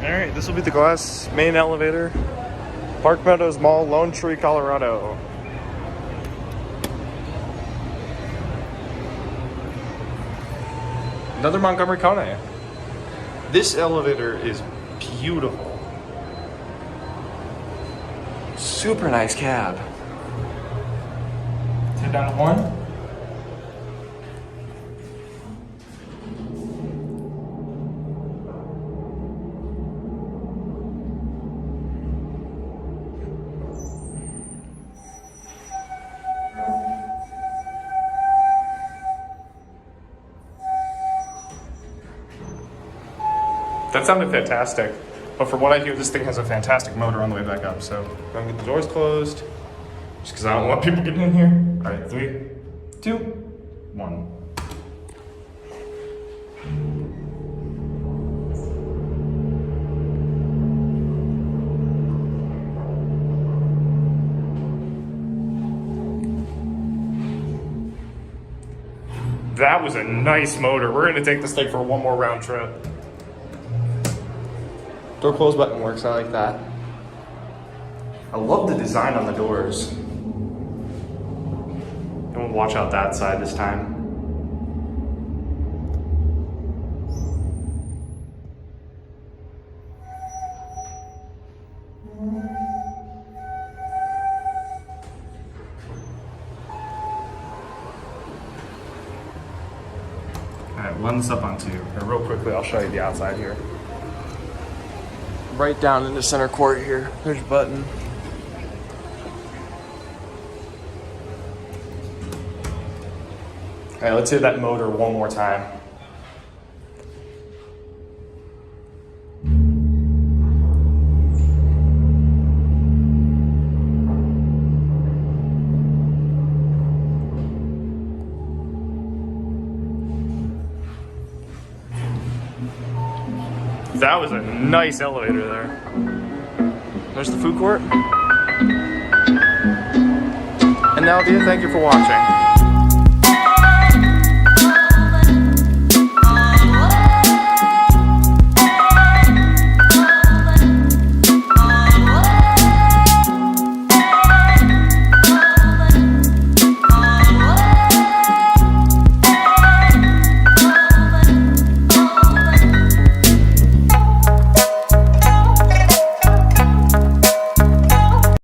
Alright, this will be the glass main elevator. Park Meadows Mall, Lone Tree, Colorado. Another Montgomery KONE. This elevator is beautiful. Super nice cab. Let's head down to 1. That sounded fantastic, but from what I hear, this thing has a fantastic motor on the way back up, so I'm gonna get the doors closed, just because I don't want people getting in here. All right, 3, 2, 1. That was a nice motor. We're gonna take this thing for one more round trip. Door close button works, I like that. I love the design on the doors. And we'll watch out that side this time. All right, run this up on 2. And real quickly, I'll show you the outside here. Right down in the center court here. There's a button. All right, let's hit that motor one more time. That was a nice elevator there. There's the food court. And that'll be it. Thank you for watching.